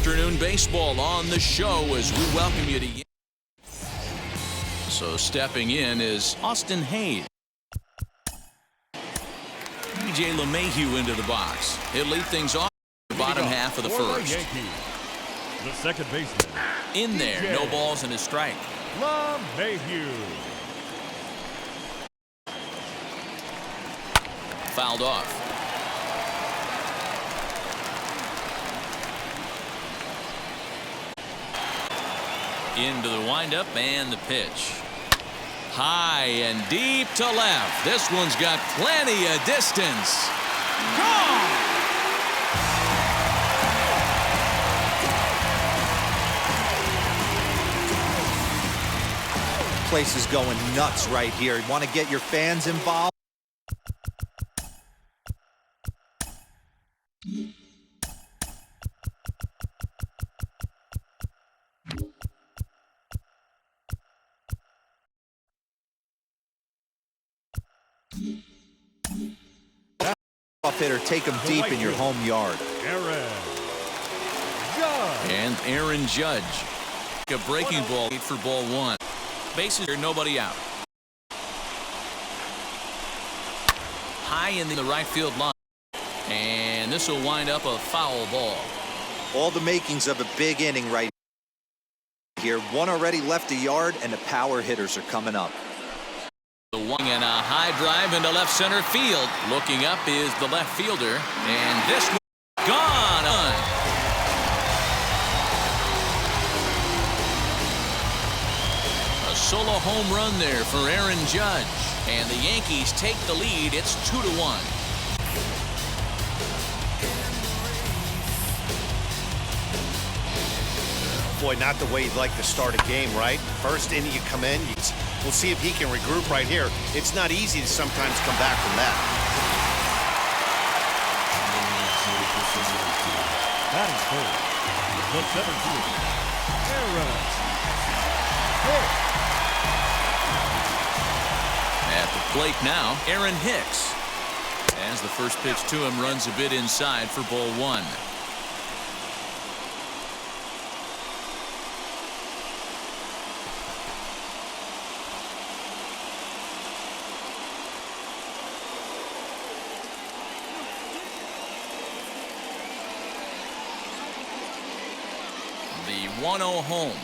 afternoon baseball on the show as we welcome you to. So stepping in is Austin Hayes. DJ LeMahieu into the box. He'll lead things off the bottom half of the first. The second baseman. In there, no balls and a strike. LeMahieu. Fouled off. Into the windup and the pitch. High and deep to left. This one's got plenty of distance. Gone! Place is going nuts right here. You want to get your fans involved? Off hitter, take him deep in your home yard. And Aaron Judge. A breaking ball for ball one. Bases are nobody out. High in the right field line. And this will wind up a foul ball. All the makings of a big inning right here. One already left the yard, and the power hitters are coming up. The one and a high drive into left center field. Looking up is the left fielder. And this one gone. A solo home run there for Aaron Judge. And the Yankees take the lead. It's 2-1. Boy, not the way you'd like to start a game, right? First inning, you come in, we'll see if he can regroup right here. It's not easy to sometimes come back from that. Batting first, the 17th, Aaron Hicks. At the plate now, Aaron Hicks. As the first pitch to him runs a bit inside for ball one. The 1-0 home.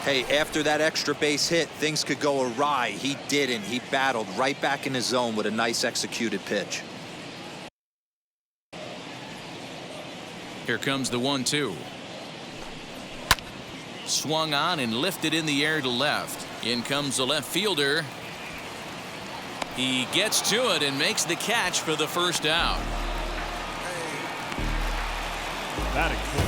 Hey, after that extra base hit, things could go awry. He didn't. He battled right back in his zone with a nice executed pitch. Here comes the 1-2. Swung on and lifted in the air to left. In comes the left fielder. He gets to it and makes the catch for the first out.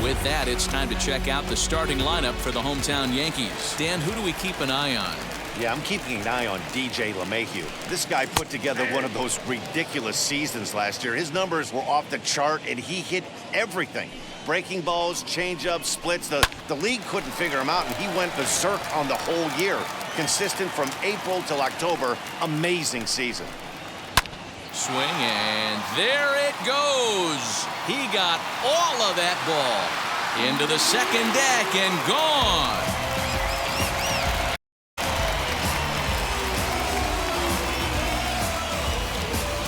With that, it's time to check out the starting lineup for the hometown Yankees. Dan, who do we keep an eye on? Yeah, I'm keeping an eye on DJ LeMahieu. This guy put together one of those ridiculous seasons last year. His numbers were off the chart, and he hit everything. Breaking balls, changeups, splits. The league couldn't figure him out, and he went berserk on the whole year. Consistent from April till October. Amazing season. Swing, and there it goes. He got all of that ball into the second deck and gone.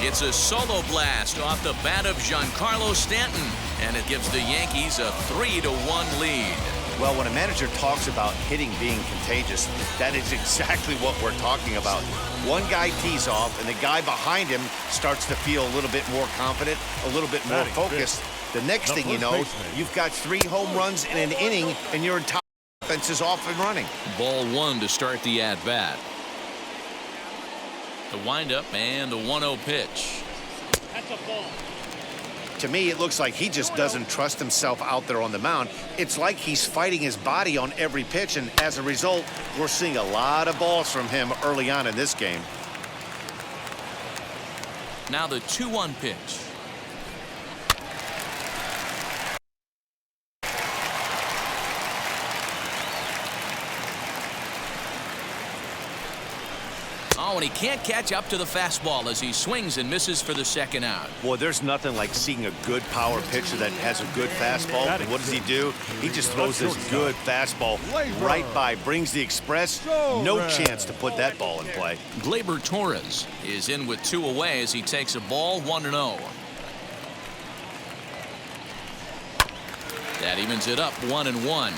It's a solo blast off the bat of Giancarlo Stanton, and it gives the Yankees a 3-1 lead. Well, when a manager talks about hitting being contagious, that is exactly what we're talking about. One guy tees off, and the guy behind him starts to feel a little bit more confident, a little bit more focused. The next thing you know, you've got 3 home runs in an inning, and your entire offense is off and running. Ball one to start the at-bat. The windup and the 1-0 pitch. That's a ball. To me, it looks like he just doesn't trust himself out there on the mound. It's like he's fighting his body on every pitch, and as a result, we're seeing a lot of balls from him early on in this game. Now the 2-1 pitch. now, and he can't catch up to the fastball as he swings and misses for the second out. Boy, there's nothing like seeing a good power pitcher that has a good fastball. And what does he do? He just throws this good fastball right by, brings the express. No chance to put that ball in play. Gleyber Torres is in with 2 away as he takes a ball 1-0. That evens it up 1-1.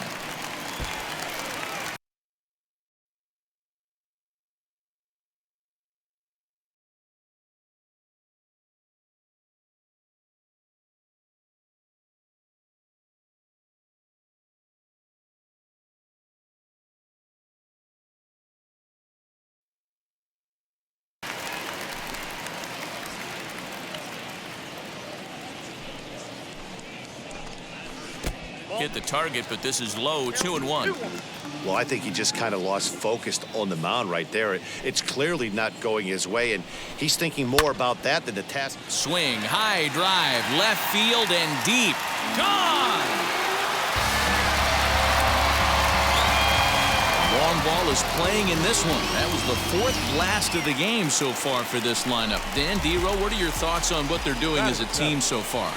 Hit the target, but this is low, 2-1. Well, I think he just kind of lost focus on the mound right there. It's clearly not going his way, and he's thinking more about that than the task. Swing, high drive, left field and deep. Gone! Long ball is playing in this one. That was the 4th blast of the game so far for this lineup. Dan Dero, what are your thoughts on what they're doing as a team so far?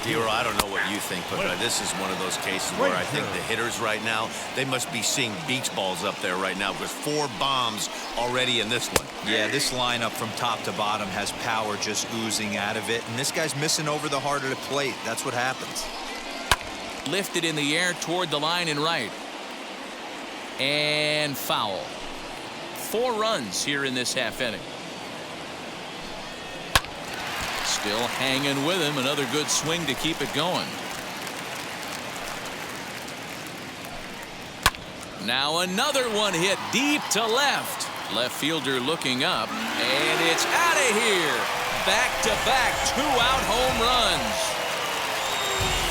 Dero, I don't know what you think, but this is one of those cases where I think the hitters right now, they must be seeing beach balls up there right now because 4 bombs already in this one. Yeah, this lineup from top to bottom has power just oozing out of it, and this guy's missing over the heart of the plate. That's what happens. Lifted in the air toward the line and right. And foul. 4 runs here in this half inning. Still hanging with him. Another good swing to keep it going. Now another one hit deep to left. Left fielder looking up, and it's out of here. Back-to-back 2-out home runs.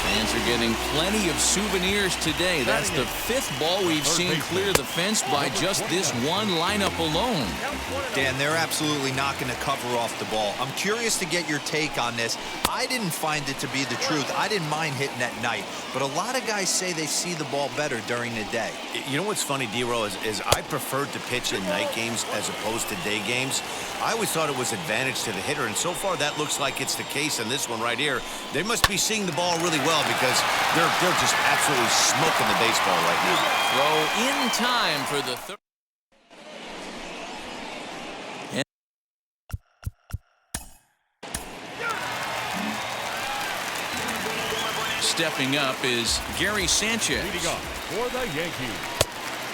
Fans are getting plenty of souvenirs today. That's the 5th ball we've seen clear the fence by just this one lineup alone. Dan, they're absolutely knocking the cover off the ball. I'm curious to get your take on this. I didn't find it to be the truth. I didn't mind hitting at night, but a lot of guys say they see the ball better during the day. You know what's funny, Dero, is I preferred to pitch in night games as opposed to day games. I always thought it was advantage to the hitter, and so far that looks like it's the case in this one right here. They must be seeing the ball really well because they're just absolutely smoking the baseball right now. Throw in time for the 3rd. Stepping up is Gary Sanchez. Leading off for the Yankees.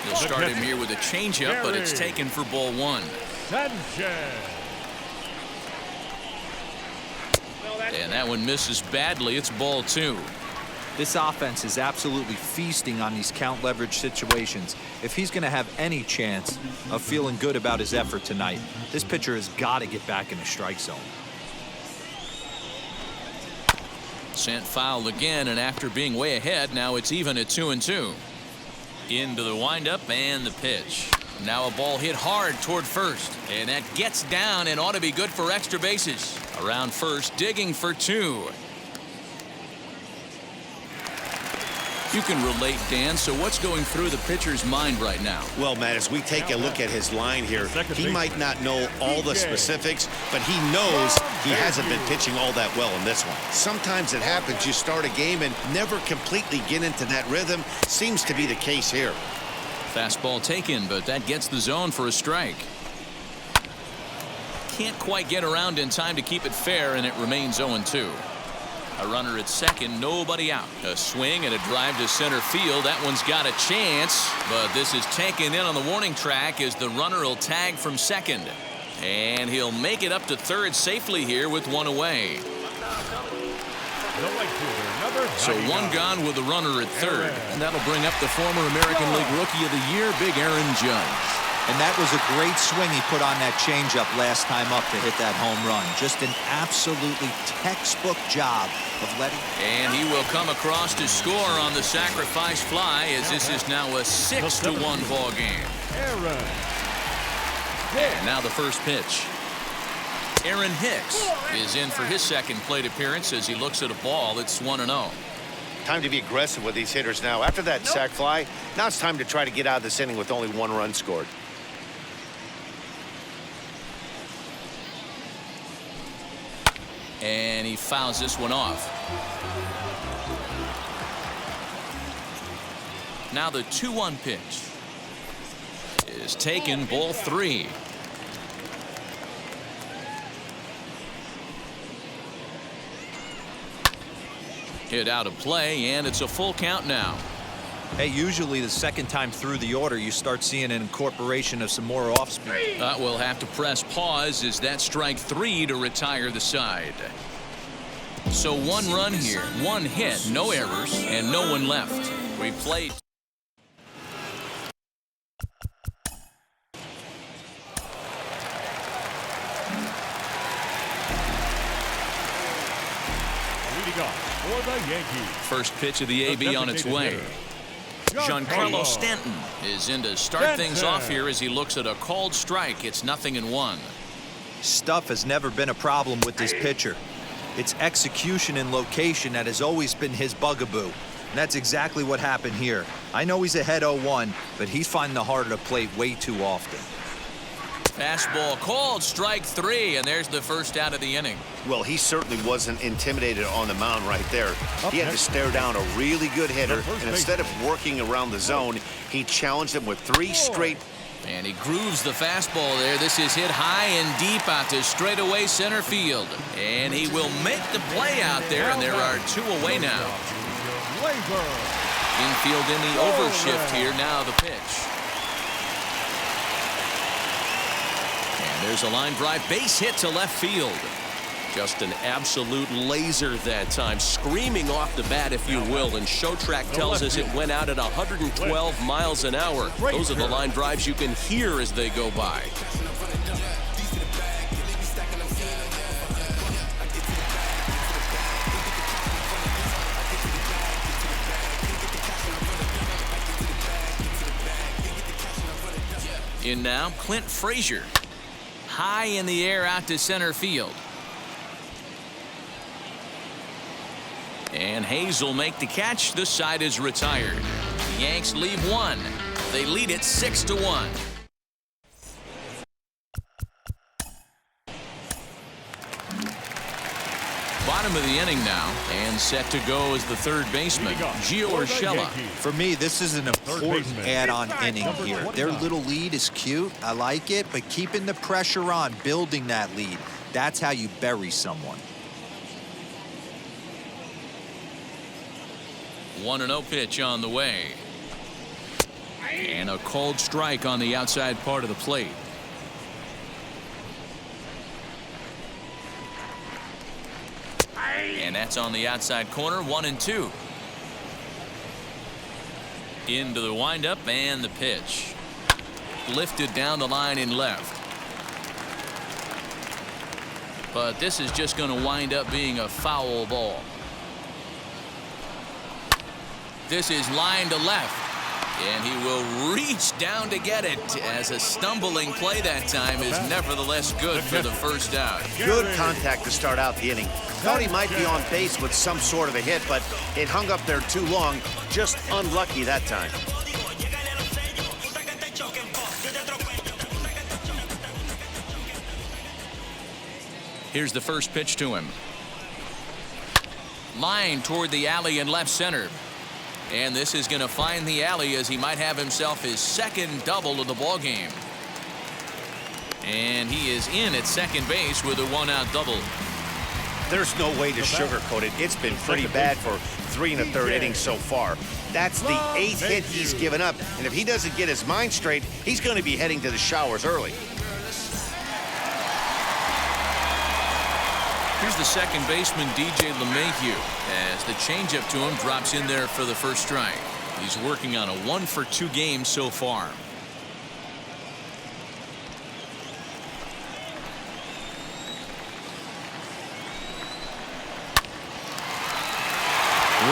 They'll start him here with a changeup, but it's taken for ball 1. Sanchez. And that one misses badly. It's ball 2. This offense is absolutely feasting on these count leverage situations. If he's going to have any chance of feeling good about his effort tonight, this pitcher has got to get back in the strike zone. Sent foul again, and after being way ahead, now it's even at 2-2. Into the windup and the pitch. Now a ball hit hard toward first, and that gets down and ought to be good for extra bases. Around first, digging for 2. You can relate, Dan. So what's going through the pitcher's mind right now? Well, Matt, as we take a look at his line here, he might not know all the specifics, but he knows he hasn't been pitching all that well in this one. Sometimes it happens. You start a game and never completely get into that rhythm. Seems to be the case here. Fastball taken, but that gets the zone for a strike. Can't quite get around in time to keep it fair, and it remains 0-2. A runner at second, nobody out. A swing and a drive to center field. That one's got a chance, but this is taken in on the warning track as the runner will tag from second. And he'll make it up to third safely here with 1 away. So 1 gone with the runner at third, and that'll bring up the former American League Rookie of the Year, Big Aaron Judge. And that was a great swing he put on that changeup last time up to hit that home run. Just an absolutely textbook job of letting. And he will come across to score on the sacrifice fly as this is now a 6-1 ball game. And now the first pitch. Aaron Hicks is in for his second plate appearance as he looks at a ball. It's 1-0. Time to be aggressive with these hitters now. After that sac fly, now it's time to try to get out of this inning with only 1 run scored. And he fouls this one off. Now the 2-1 pitch is taken, ball 3. Hit out of play, and it's a full count now. Hey, usually the second time through the order, you start seeing an incorporation of some more off speed. We'll have to press pause as that strike 3 to retire the side. So 1 run here, 1 hit, no errors, and no one left. We played. Leading off for the Yankees. First pitch of the AB on its way. Giancarlo Stanton is in to start things off here as he looks at a called strike. It's 0-1. Stuff has never been a problem with this pitcher. It's execution and location that has always been his bugaboo. And that's exactly what happened here. I know he's ahead 0-1, but he's finding the heart of the plate way too often. Fastball called, strike 3, and there's the first out of the inning. Well, he certainly wasn't intimidated on the mound right there. He had to stare down a really good hitter, and instead of working around the zone, he challenged him with 3 straight. And he grooves the fastball there. This is hit high and deep out to straightaway center field. And he will make the play out there, and there are 2 away now. Infield in the overshift here. Now the pitch. And there's a line drive base hit to left field. Just an absolute laser that time, screaming off the bat, if you will. And Showtrack tells us it went out at 112 miles an hour. Those are the line drives you can hear as they go by. In now, Clint Frazier. High in the air out to center field. And Hayes will make the catch. This side is retired. The Yanks leave 1. They lead it 6-1. Bottom of the inning now, and set to go is the third baseman, Gio Urshela. For me, this is an important add-on inning here. Their little lead is cute. I like it, but keeping the pressure on, building that lead, that's how you bury someone. 1-0 pitch on the way. And a called strike on the outside part of the plate. And that's on the outside corner, 1-2. Into the windup and the pitch. Lifted down the line in left. But this is just going to wind up being a foul ball. This is line to left. And he will reach down to get it, as a stumbling play that time is nevertheless good for the first out. Good contact to start out the inning. Thought he might be on base with some sort of a hit, but it hung up there too long. Just unlucky that time. Here's the first pitch to him. Line toward the alley in left center. And this is going to find the alley as he might have himself his second double of the ball game. And he is in at second base with a 1-out double. There's no way to sugarcoat it. It's been pretty bad for 3 1/3 innings so far. That's the 8th hit he's given up. And if he doesn't get his mind straight, he's going to be heading to the showers early. Here's the second baseman, DJ LeMahieu, as the changeup to him drops in there for the first strike. He's working on a 1-for-2 game so far.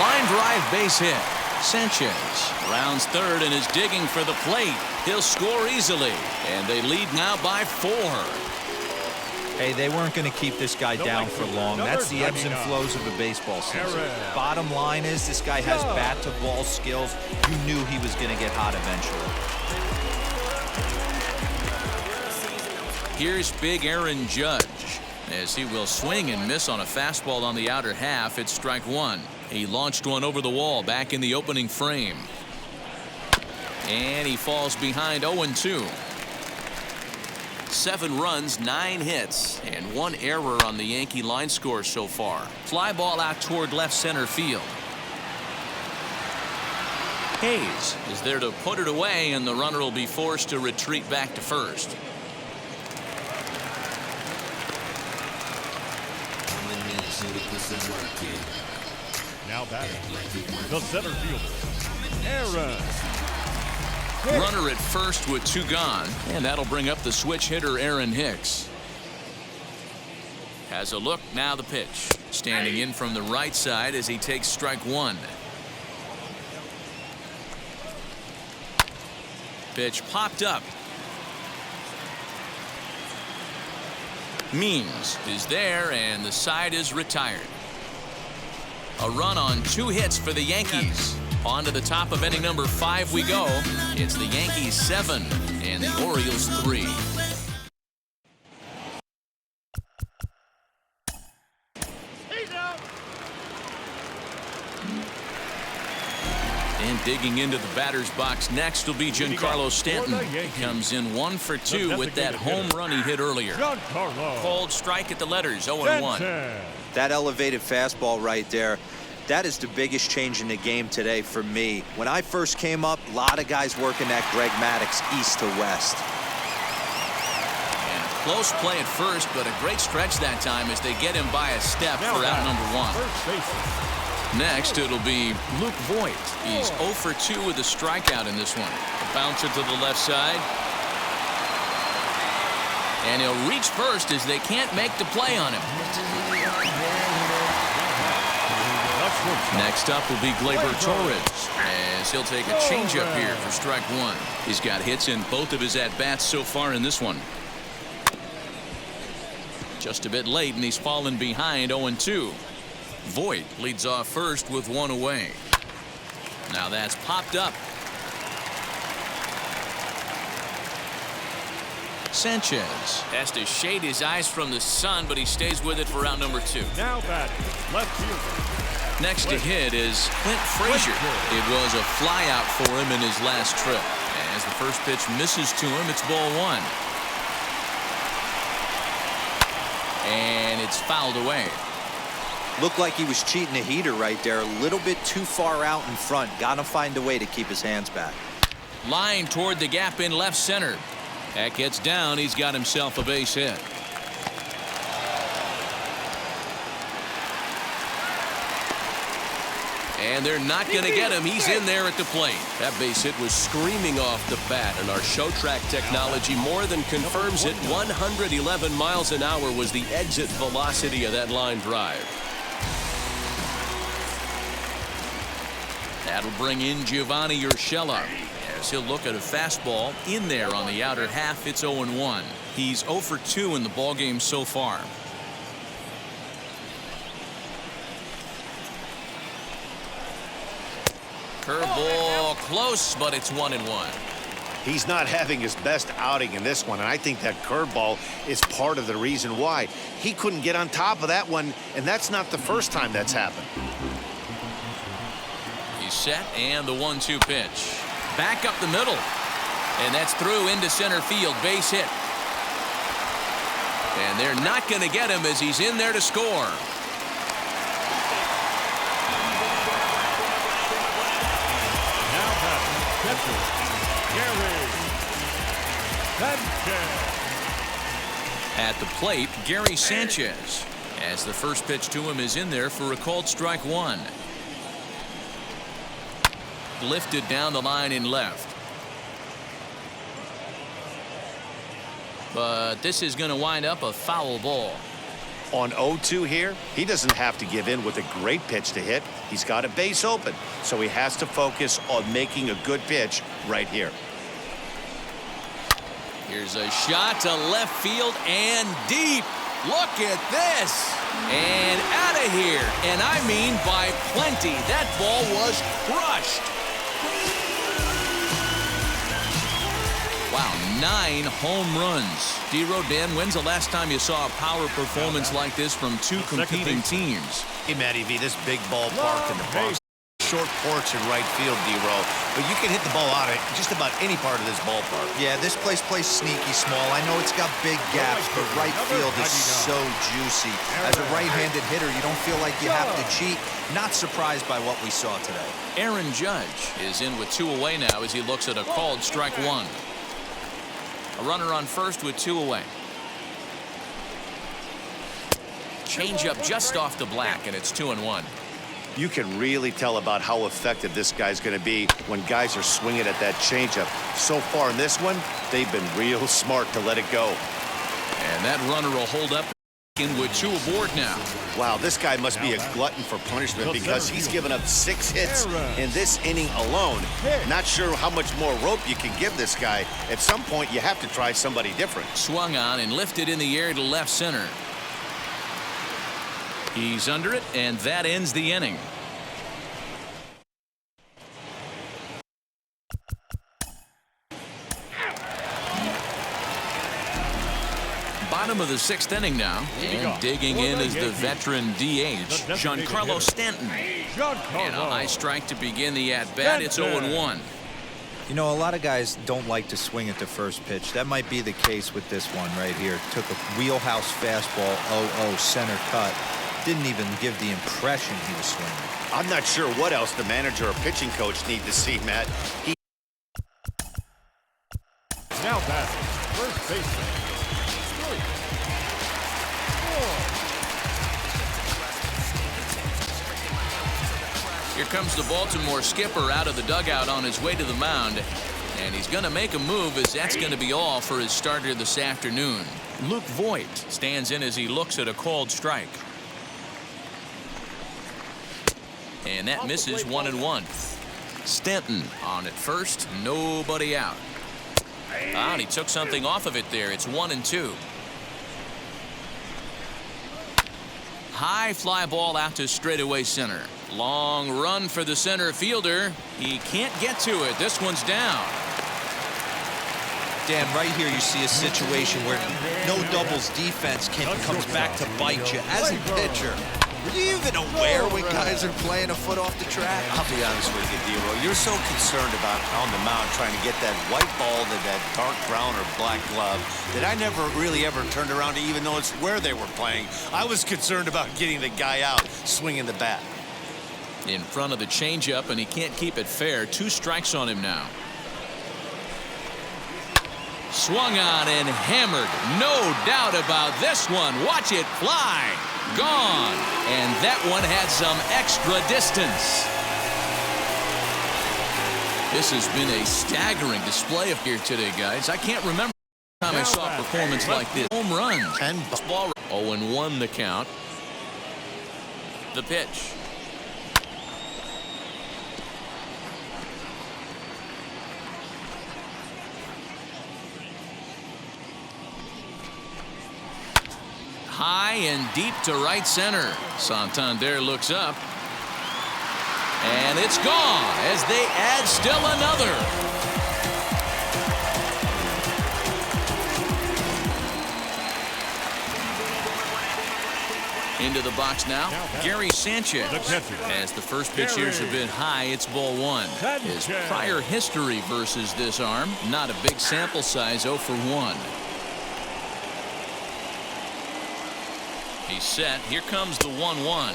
Line drive base hit. Sanchez rounds third and is digging for the plate. He'll score easily, and they lead now by 4. Hey, they weren't going to keep this guy down for long. That's the ebbs and flows of a baseball season. Bottom line is this guy has bat-to-ball skills. You knew he was going to get hot eventually. Here's big Aaron Judge. as he will swing and miss on a fastball on the outer half. It's strike one. He launched one over the wall back in the opening frame. And he falls behind 0-2. 7 runs, 9 hits, and 1 error on the Yankee line score so far. Fly ball out toward left center field. Hayes is there to put it away, and the runner will be forced to retreat back to first. Now batting, the center fielder, Aaron. Runner at first with 2 gone, and that'll bring up the switch hitter Aaron Hicks. Has a look, now the pitch. Standing in from the right side as he takes strike one. Pitch popped up. Means is there, and the side is retired. A run on 2 hits for the Yankees. On to the top of inning number 5 we go. It's the Yankees 7 and the Orioles 3. And digging into the batter's box next will be Giancarlo Stanton. He comes in 1 for 2 with that home run he hit earlier. Cold strike at the letters, 0-1. That elevated fastball right there, that is the biggest change in the game today for me. When I first came up, a lot of guys working that Greg Maddux east to west. And close play at first, but a great stretch that time as they get him by a step for out number 1. Next, it'll be Luke Voight. He's 0 for 2 with a strikeout in this one. A bouncer to the left side. And he'll reach first as they can't make the play on him. Next up will be Gleyber Torres, as he'll take a changeup here for strike one. He's got hits in both of his at-bats so far in this one. Just a bit late, and he's fallen behind 0-2. Voight leads off first with 1 away. Now that's popped up. Sanchez has to shade his eyes from the sun, but he stays with it for out number 2. Now batting, left fielder. Next to hit is Clint Frazier. It was a flyout for him in his last trip. As the first pitch misses to him, it's ball 1. And it's fouled away. Looked like he was cheating a heater right there. A little bit too far out in front. Got to find a way to keep his hands back. Line toward the gap in left center. That gets down. He's got himself a base hit. And they're not going to get him. He's in there at the plate. That base hit was screaming off the bat, and our show track technology more than confirms it. 111 miles an hour was the exit velocity of that line drive. That'll bring in Giovanni Urshela, as he'll look at a fastball in there on the outer half. It's 0-1. He's 0 for 2 in the ballgame so far. Curveball close, but it's 1-1. He's not having his best outing in this one, and I think that curveball is part of the reason why. He couldn't get on top of that one, and that's not the first time that's happened. He's set, and the 1-2 pitch. Back up the middle. And that's through into center field. Base hit. And they're not going to get him as he's in there to score. At the plate, Gary Sanchez, as the first pitch to him is in there for a called strike one. Lifted down the line in left. But this is going to wind up a foul ball. On 0-2 here, he doesn't have to give in with a great pitch to hit. He's got a base open, so he has to focus on making a good pitch right here. Here's a shot to left field and deep. Look at this. And out of here. And I mean by plenty. That ball was crushed. Wow, 9 home runs. D-Row, Dan, when's the last time you saw a power performance like this from two competing teams? Hey, Matty V, this big ballpark in the Bronx. Short porch in right field, D-Row, but you can hit the ball out of just about any part of this ballpark. Yeah, this place plays sneaky small. I know it's got big gaps, but right field is so juicy. As a right-handed hitter, you don't feel like you have to cheat. Not surprised by what we saw today. Aaron Judge is in with 2 away now as he looks at a called strike 1. A runner on first with 2 away. Changeup just off the black, and it's 2-1. You can really tell about how effective this guy's going to be when guys are swinging at that changeup. So far in this one, they've been real smart to let it go. And that runner will hold up in with 2 aboard now. Wow, this guy must be a glutton for punishment because he's given up 6 hits in this inning alone. Not sure how much more rope you can give this guy. At some point, you have to try somebody different. Swung on and lifted in the air to left center. He's under it, and that ends the inning. Bottom of the 6th inning now, and digging in is the veteran DH, Giancarlo Stanton. And a high strike to begin the at-bat. It's 0-1. You know, a lot of guys don't like to swing at the first pitch. That might be the case with this one right here. Took a wheelhouse fastball, 0-0 center cut. Didn't even give the impression he was swinging. I'm not sure what else the manager or pitching coach need to see, Matt. Now batting, first baseman. Here comes the Baltimore skipper out of the dugout on his way to the mound. And he's going to make a move, as that's going to be all for his starter this afternoon. Luke Voight stands in as he looks at a called strike. And that misses 1-1. Stanton on at first, nobody out. And he took something off of it there. It's 1-2. High fly ball out to straightaway center. Long run for the center fielder. He can't get to it. This one's down. Dan, right here you see a situation where no doubles defense comes back to bite you. As a pitcher, are you even aware when guys are playing a foot off the track? I'll be honest with you, D-Row. You're so concerned about on the mound trying to get that white ball to that dark brown or black glove that I never really ever turned around to even notice where they were playing. I was concerned about getting the guy out swinging the bat. In front of the changeup, and he can't keep it fair. 2 strikes on him now. Swung on and hammered. No doubt about this one. Watch it fly. Gone. And that one had some extra distance. This has been a staggering display of here today, guys. I can't remember the time I saw a performance like this. Home runs. 10 ball. 0-1 the count. The pitch. High and deep to right center. Santander looks up. And it's gone as they add still another. Into the box now, Gary Sanchez. As the first pitch here's a bit high, it's ball 1. His prior history versus this arm, not a big sample size, 0 for 1. He's set. Here comes the 1-1.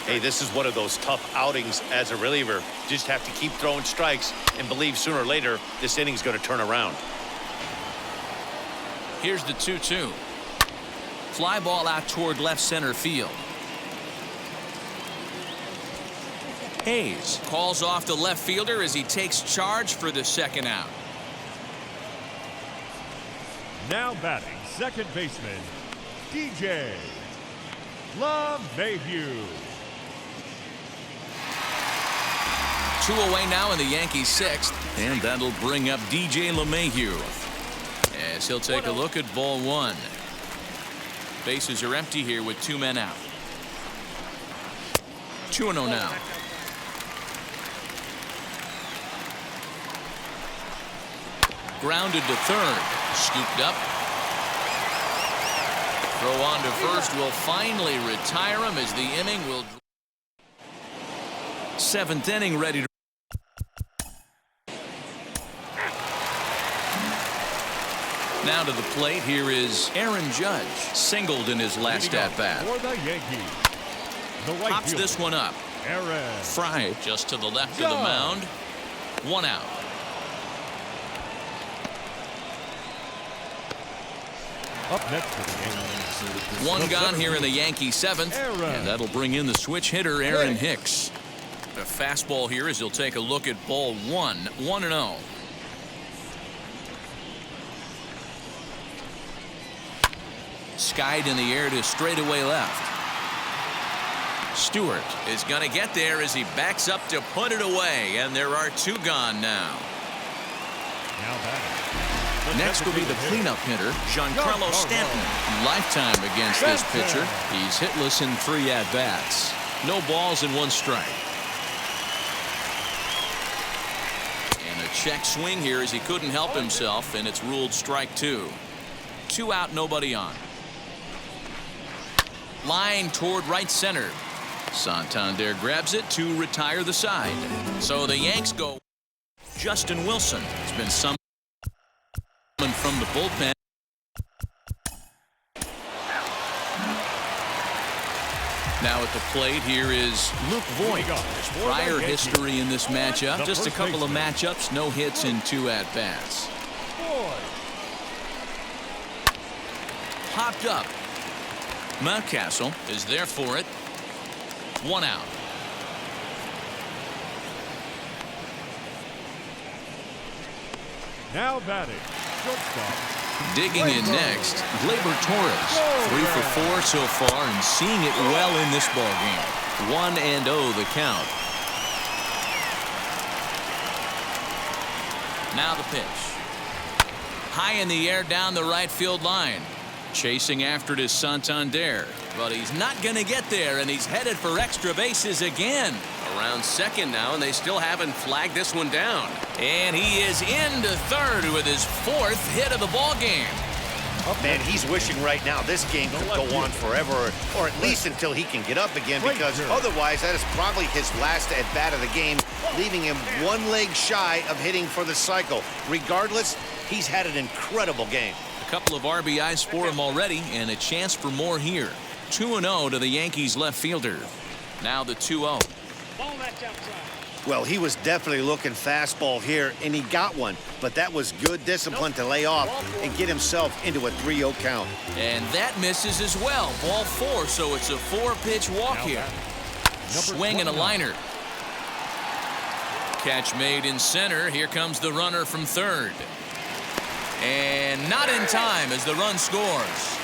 Hey, this is one of those tough outings as a reliever. Just have to keep throwing strikes and believe sooner or later this inning's going to turn around. Here's the 2-2. Fly ball out toward left center field. Hayes calls off the left fielder as he takes charge for the second out. Now batting, second baseman, DJ LeMahieu. 2 away now in the Yankees' 6th, and that'll bring up DJ LeMahieu as he'll take a look at ball 1. Bases are empty here with 2 men out. 2-0 now. grounded to third. Scooped up. Throw on to first will finally retire him as the inning will. Seventh inning ready to. Now to the plate. Here is Aaron Judge. Singled in his last at-bat. For the Yankees, the right Pops fielder, this one up. Aaron Fry just to the left of the mound. One out. up next to the game. One gone here in the Yankee seventh. And that'll bring in the switch hitter, Aaron Hicks. A fastball here as he'll take a look at ball one. 1-0. Skied in the air to straightaway left. Stewart is going to get there as he backs up to put it away, and there are two gone now. Next will be the cleanup hitter, Giancarlo Stanton. Lifetime against this pitcher. He's hitless in 3 at-bats. No balls and 1 strike. And a check swing here as he couldn't help himself, and it's ruled strike 2. 2 out, nobody on. Line toward right center. Santander grabs it to retire the side. So the Yanks go. Justin Wilson has been summoned from the bullpen. Now at the plate, here is Luke Voight. Prior history in this matchup. Just a couple of matchups, no hits in 2 at-bats. Popped up. Mountcastle is there for it. 1 out. Now batting, shortstop. Digging in next, Gleyber Torres. 3 for 4 so far and seeing it well in this ball game. 1-0 the count. Now the pitch. High in the air down the right field line. Chasing after it is Santander, but he's not going to get there, and he's headed for extra bases again. Around second now, and they still haven't flagged this one down. And he is into third with his 4th hit of the ball game. Man, he's wishing right now this game could go on forever, or at least until he can get up again, because otherwise that is probably his last at-bat of the game, leaving him 1 leg shy of hitting for the cycle. Regardless, he's had an incredible game. A couple of RBIs for him already, and a chance for more here. 2-0 to the Yankees left fielder. Now the 2-0. Well, he was definitely looking fastball here, and he got one. But that was good discipline to lay off and get himself into a 3-0 count. And that misses as well. Ball 4, so it's a 4-pitch walk here. Swing and a liner. Catch made in center. Here comes the runner from third. And not in time as the run scores.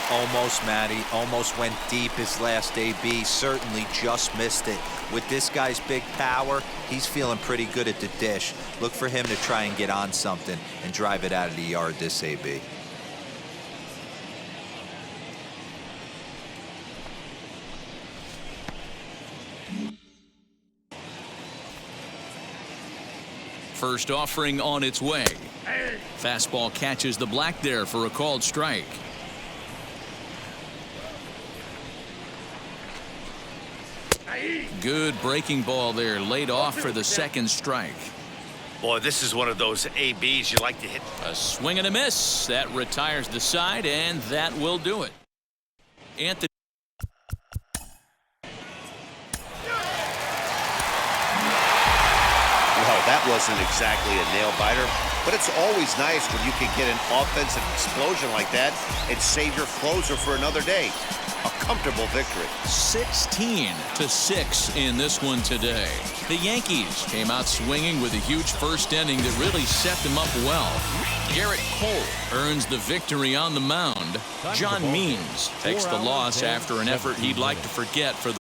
Almost, Matty. Almost went deep his last AB. Certainly just missed it. With this guy's big power, he's feeling pretty good at the dish. Look for him to try and get on something and drive it out of the yard this AB. First offering on its way. Fastball catches the black there for a called strike. Good breaking ball there, laid off for the 2nd strike. Boy, this is one of those ABs you like to hit. A swing and a miss. That retires the side, and that will do it. Anthony. Well, that wasn't exactly a nail-biter, but it's always nice when you can get an offensive explosion like that and save your closer for another day. A comfortable victory. 16-6 in this one today. The Yankees came out swinging with a huge first inning that really set them up well. Garrett Cole earns the victory on the mound. John Means takes the loss after an effort he'd like to forget for the